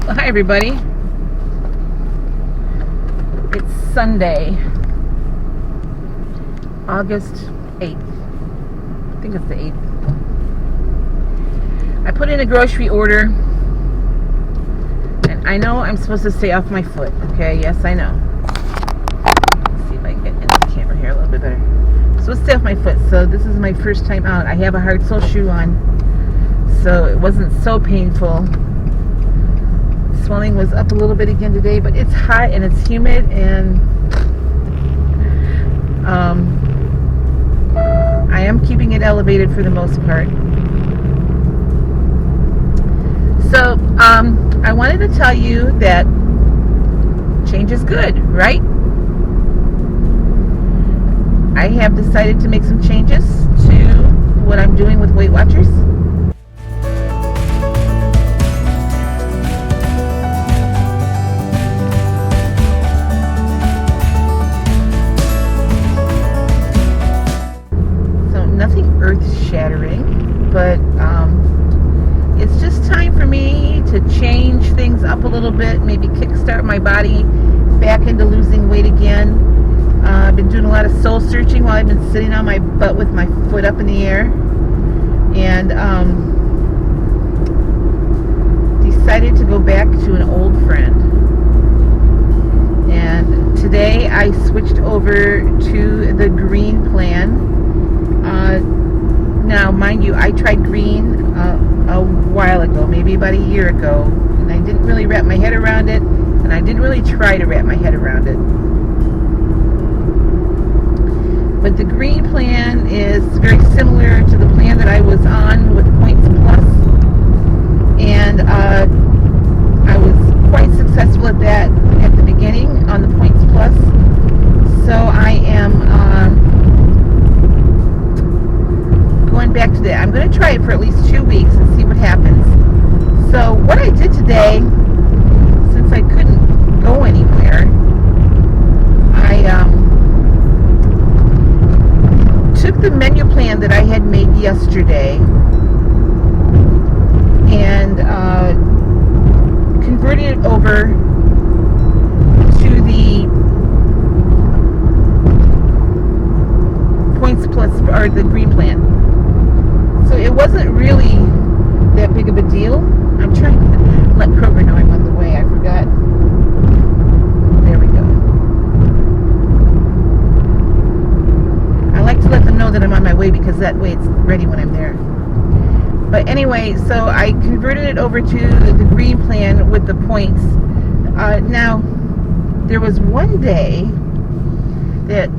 Well, hi everybody. It's Sunday, August 8th. I think it's the 8th. I put in a grocery order, and I know I'm supposed to stay off my foot, okay? Yes, I know. Let's see if I can get into the camera here a little bit better. I'm supposed to stay off my foot, so this is my first time out. I have a hard sole shoe on, so it wasn't so painful. Swelling was up a little bit again today, but it's hot and it's humid, and I am keeping it elevated for the most part. So I wanted to tell you that change is good, right? I have decided to make some changes to what I'm doing with Weight Watchers. Nothing earth-shattering, but it's just time for me to change things up a little bit, maybe kickstart my body back into losing weight again. I've been doing a lot of soul searching while I've been sitting on my butt with my foot up in the air, and decided to go back to an old friend. And today I switched over to the green plan. Now, mind you, I tried green a while ago, maybe about a year ago, and I didn't really wrap my head around it, and I didn't really try to wrap my head around it. But the green plan is very similar to the plan that I was on with Points Plus, and I was quite successful at that at the beginning on the Points Plus. So I am going back to that. I'm going to try it for at least 2 weeks and see what happens. So what I did today, since I couldn't go anywhere, I took the menu plan that I had made yesterday and converted it over to the Points Plus, or the green plan. So it wasn't really that big of a deal. I'm trying to let Kroger know I'm on the way. I forgot. There we go. I like to let them know that I'm on my way, because that way it's ready when I'm there. But anyway, so I converted it over to the green plan with the points. Now, there was one day that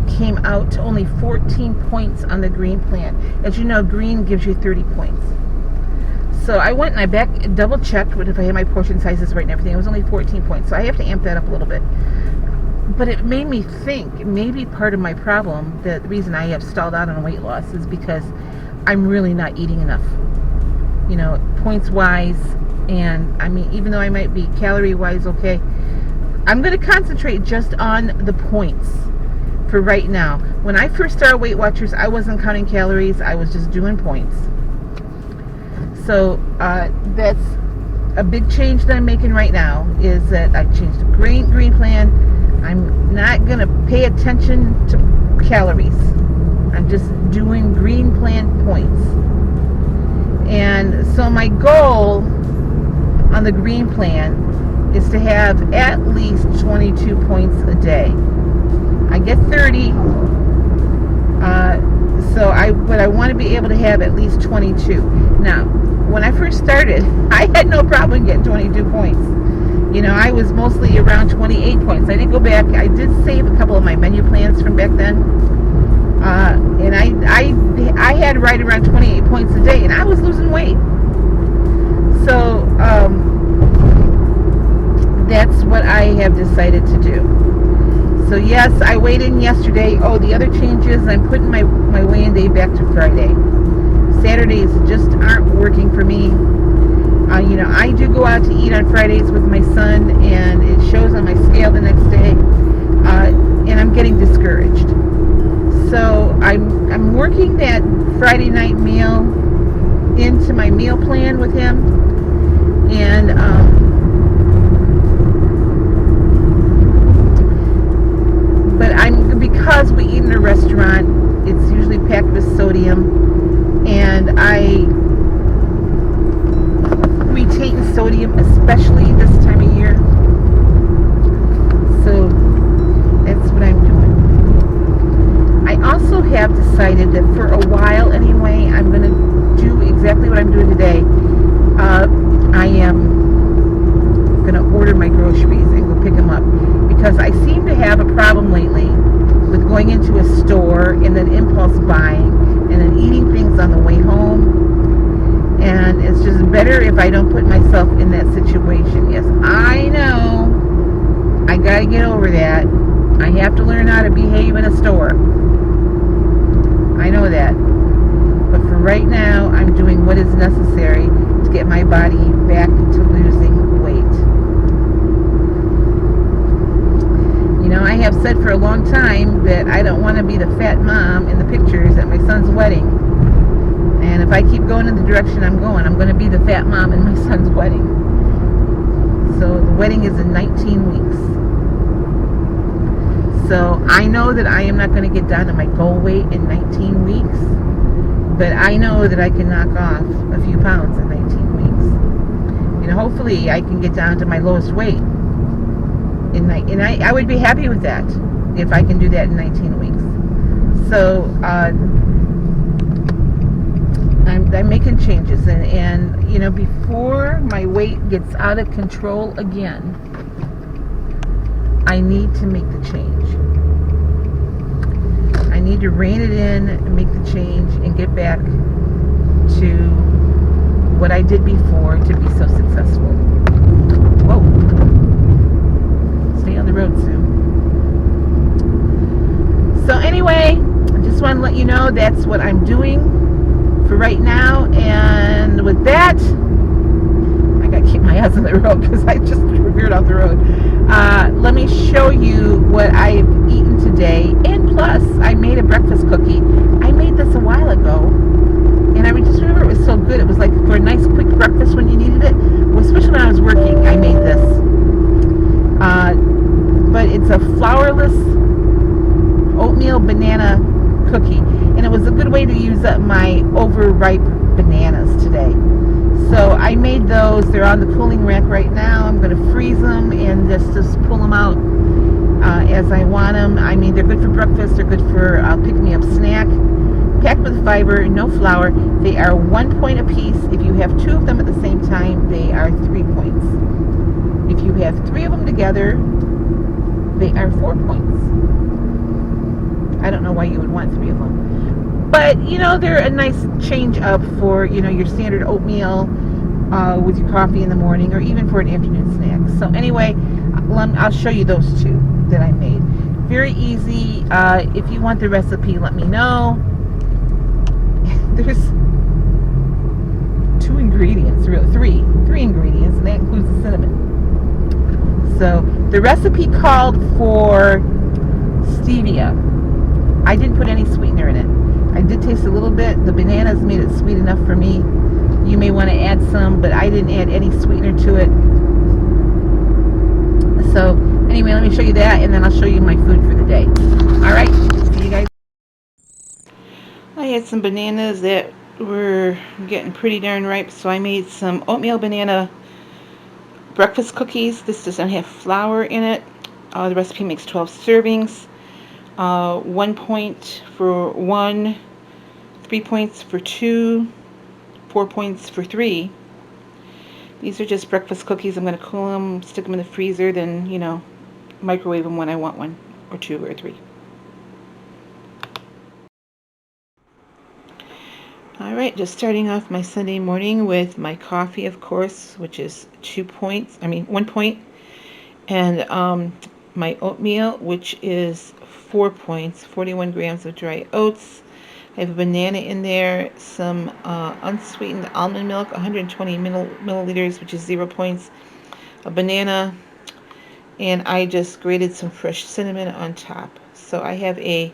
came out to only 14 points on the green plan. As you know, green gives you 30 points. So I went and I double checked if I had my portion sizes right and everything. It was only 14 points, so I have to amp that up a little bit. But it made me think maybe part of my problem, the reason I have stalled out on weight loss, is because I'm really not eating enough, points wise. And I mean, even though I might be calorie wise okay, I'm going to concentrate just on the points for right now. When I first started Weight Watchers, I wasn't counting calories. I was just doing points. So that's a big change that I'm making right now, is that I changed the green plan. I'm not going to pay attention to calories. I'm just doing green plan points. And so my goal on the green plan is to have at least 22 points a day. I get 30, but I want to be able to have at least 22. Now, when I first started, I had no problem getting 22 points. I was mostly around 28 points. I didn't go back. I did save a couple of my menu plans from back then, and I had right around 28 points a day, and I was losing weight. So that's what I have decided to do. So yes, I weighed in yesterday. Oh, the other change is I'm putting my weigh-in day back to Friday. Saturdays just aren't working for me. I do go out to eat on Fridays with my son, and it shows on my scale the next day, and I'm getting discouraged. So I'm working that Friday night meal into my meal plan with him, especially this time of year. So that's what I'm doing. I also have decided that for a while anyway, I'm going to do exactly what I'm doing today. I am going to order my groceries and go pick them up, because I seem to have a problem lately with going into a store and then impulse buying and then eating things on the way home. And it's just better if I don't put myself in that situation. Yes, I know. I gotta get over that. I have to learn how to behave in a store. I know that. But for right now, I'm doing what is necessary to get my body back to losing weight. You know, I have said for a long time that I don't want to be the fat mom in the pictures at my son's wedding. And if I keep going in the direction I'm going to be the fat mom in my son's wedding. So the wedding is in 19 weeks. So I know that I am not going to get down to my goal weight in 19 weeks. But I know that I can knock off a few pounds in 19 weeks. You know, hopefully I can get down to my lowest weight. And I would be happy with that if I can do that in 19 weeks. So I'm making changes, and you know, before my weight gets out of control again, I need to make the change. I need to rein it in and make the change and get back to what I did before to be so successful. Whoa. Stay on the road, Sue. So anyway, I just want to let you know that's what I'm doing for right now. And with that, I got to keep my ass on the road because I just veered off the road. Let me show you what I've eaten today. And plus, I made a breakfast cookie. I made this a while ago, and I just remember it was so good. It was like for a nice quick breakfast when you needed it. Well, especially when I was working, I made this. But it's a flourless oatmeal banana cookie, and it was a good way to use up my overripe bananas today. So I made those. They're on the cooling rack right now. I'm going to freeze them and just pull them out as I want them. I mean, they're good for breakfast. They're good for pick-me-up snack. Packed with fiber, no flour. They are 1 point apiece. If you have 2 of them at the same time, they are 3 points. If you have 3 of them together, they are 4 points. I don't know why you would want 3 of them. But, you know, they're a nice change up for, you know, your standard oatmeal with your coffee in the morning, or even for an afternoon snack. So anyway, I'll show you those 2 that I made. Very easy. If you want the recipe, let me know. There's 2 ingredients, really, 3 ingredients, and that includes the cinnamon. So the recipe called for stevia. I didn't put any sweetener in it. I did taste a little bit. The bananas made it sweet enough for me. You may want to add some, but I didn't add any sweetener to it. So anyway, let me show you that, and then I'll show you my food for the day. Alright, see you guys. I had some bananas that were getting pretty darn ripe, so I made some oatmeal banana breakfast cookies. This doesn't have flour in it. The recipe makes 12 servings. 1 point for 1, 3 points for 2, 4 points for 3. These are just breakfast cookies. I'm going to cool them, stick them in the freezer, then, you know, microwave them when I want 1 or 2 or 3. Alright, just starting off my Sunday morning with my coffee, of course, which is 1 point, and my oatmeal, which is 4 points, 41 grams of dry oats. I have a banana in there, some unsweetened almond milk, 120 milliliters, which is 0 points, a banana, and I just grated some fresh cinnamon on top. So I have a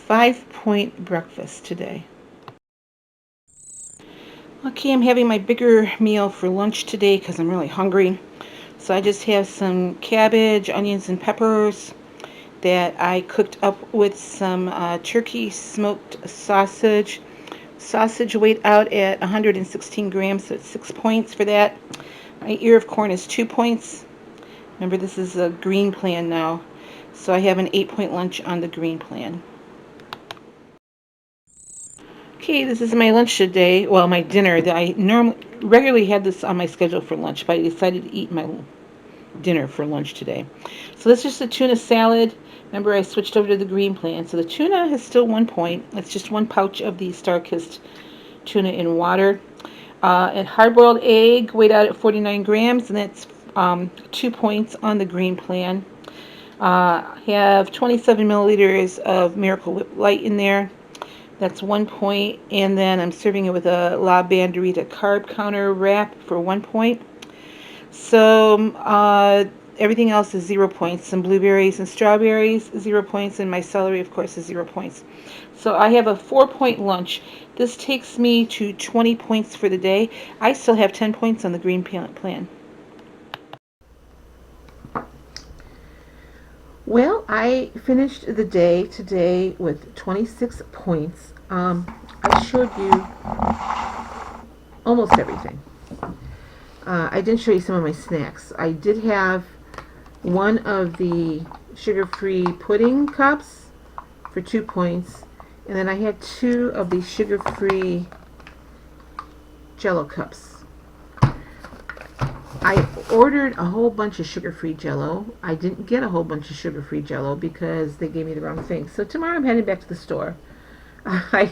5-point breakfast today. Okay, I'm having my bigger meal for lunch today because I'm really hungry. So I just have some cabbage, onions, and peppers that I cooked up with some turkey smoked sausage. Sausage weighed out at 116 grams, so it's 6 points for that. My ear of corn is 2 points. Remember, this is a green plan now, so I have an 8-point lunch on the green plan. Okay, this is my lunch today. Well, my dinner. That I regularly had this on my schedule for lunch, but I decided to eat my dinner for lunch today. So this is just a tuna salad. Remember, I switched over to the green plan. So the tuna has still 1 point. It's just 1 pouch of the Star-Kissed tuna in water. And hard-boiled egg weighed out at 49 grams, and that's 2 points on the green plan. Have 27 milliliters of Miracle Whip Light in there. That's 1 point. And then I'm serving it with a La Banderita carb counter wrap for 1 point. So everything else is 0 points. Some blueberries and strawberries, 0 points, and my celery, of course, is 0 points. So I have a 4-point lunch. This takes me to 20 points for the day. I still have 10 points on the green plan. Well, I finished the day today with 26 points. I showed you almost everything. I didn't show you some of my snacks. I did have one of the sugar-free pudding cups for 2 points, and then I had 2 of the sugar-free Jell-O cups. I ordered a whole bunch of sugar-free Jell-O. I didn't get a whole bunch of sugar-free Jell-O because they gave me the wrong thing. So tomorrow I'm heading back to the store. I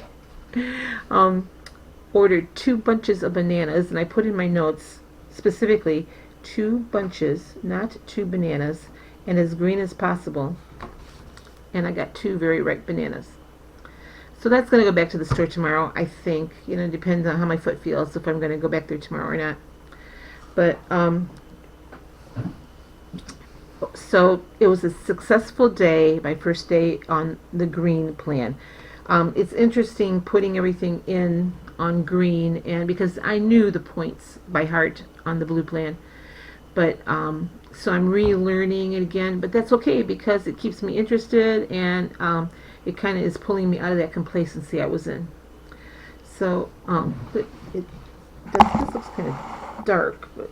ordered 2 bunches of bananas, and I put in my notes specifically 2 bunches, not 2 bananas, and as green as possible. And I got 2 very ripe bananas. So that's going to go back to the store tomorrow, I think. You know, it depends on how my foot feels, if I'm going to go back there tomorrow or not. But, so it was a successful day, my first day on the green plan. It's interesting putting everything in on green, and because I knew the points by heart on the blue plan. But, so I'm relearning it again, but that's okay because it keeps me interested, and it kind of is pulling me out of that complacency I was in. So, but this looks kind of dark, but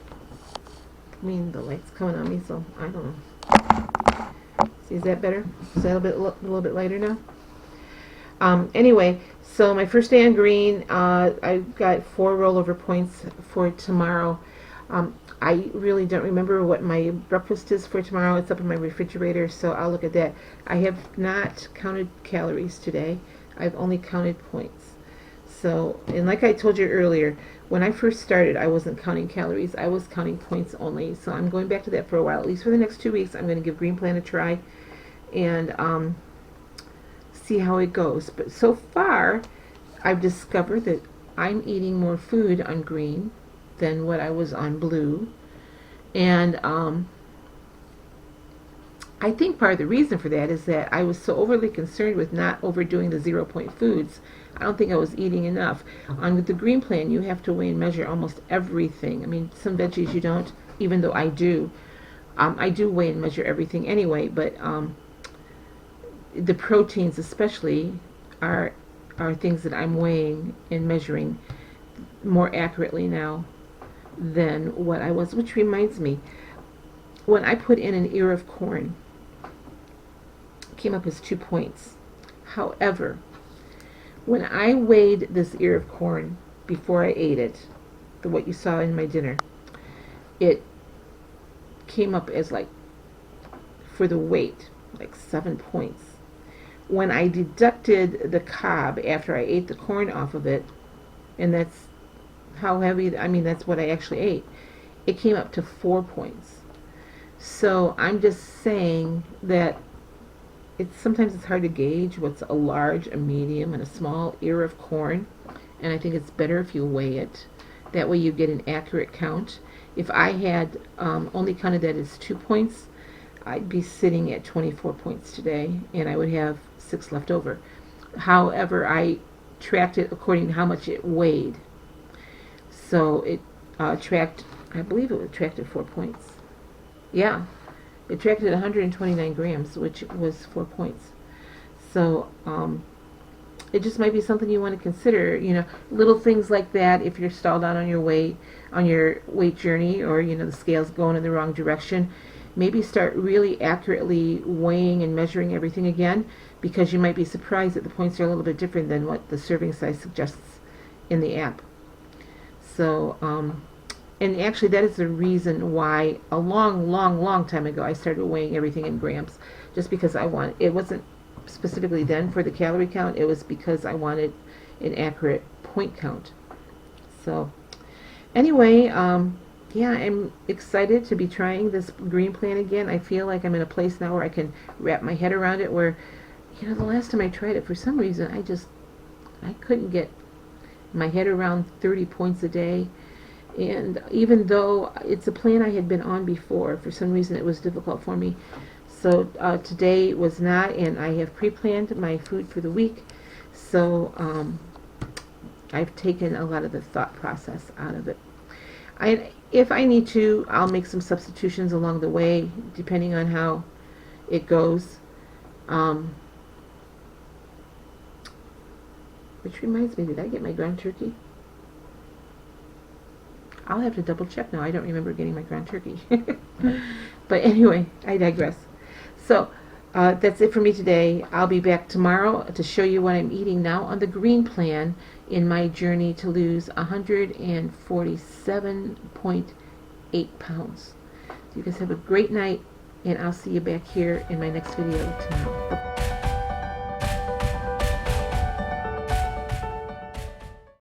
I mean the light's coming on me, so I don't know. See, is that better? Is that a little bit lighter now? Anyway, so my first day on green, I got 4 rollover points for tomorrow. I really don't remember what my breakfast is for tomorrow. It's up in my refrigerator, so I'll look at that. I have not counted calories today. I've only counted points. So, and like I told you earlier, when I first started, I wasn't counting calories. I was counting points only. So I'm going back to that for a while. At least for the next 2 weeks, I'm going to give Green Plan a try and see how it goes. But so far, I've discovered that I'm eating more food on green than what I was on blue. And I think part of the reason for that is that I was so overly concerned with not overdoing the 0-point foods. I don't think I was eating enough. On the green plan, you have to weigh and measure almost everything. I mean, some veggies you don't, even though I do. I do weigh and measure everything anyway, but the proteins especially are things that I'm weighing and measuring more accurately now than what I was. Which reminds me, when I put in an ear of corn, it came up as 2 points. However, when I weighed this ear of corn before I ate it, what you saw in my dinner, it came up as like, for the weight, like 7 points. When I deducted the cob after I ate the corn off of it, and that's how heavy, I mean, that's what I actually ate, it came up to 4 points. So I'm just saying that sometimes it's hard to gauge what's a large, a medium, and a small ear of corn, and I think it's better if you weigh it. That way you get an accurate count. If I had only counted that as 2 points, I'd be sitting at 24 points today, and I would have 6 left over. However, I tracked it according to how much it weighed. So it tracked, I believe it tracked at 4 points. Yeah, it tracked at 129 grams, which was 4 points. So it just might be something you want to consider. You know, little things like that. If you're stalled out on your weight journey, or you know the scale's going in the wrong direction, maybe start really accurately weighing and measuring everything again, because you might be surprised that the points are a little bit different than what the serving size suggests in the app. So, and actually that is the reason why a long time ago I started weighing everything in grams, just because it wasn't specifically then for the calorie count, it was because I wanted an accurate point count. So anyway, yeah, I'm excited to be trying this green plan again. I feel like I'm in a place now where I can wrap my head around it, where, you know, the last time I tried it, for some reason, I couldn't get my head around 30 points a day. And even though it's a plan I had been on before, for some reason it was difficult for me. So today was not, and I have pre-planned my food for the week. So I've taken a lot of the thought process out of it. If I need to, I'll make some substitutions along the way, depending on how it goes. Which reminds me, did I get my ground turkey? I'll have to double check now. I don't remember getting my ground turkey. But anyway, I digress. So that's it for me today. I'll be back tomorrow to show you what I'm eating now on the green plan in my journey to lose 147.8 pounds. So you guys have a great night, and I'll see you back here in my next video tomorrow.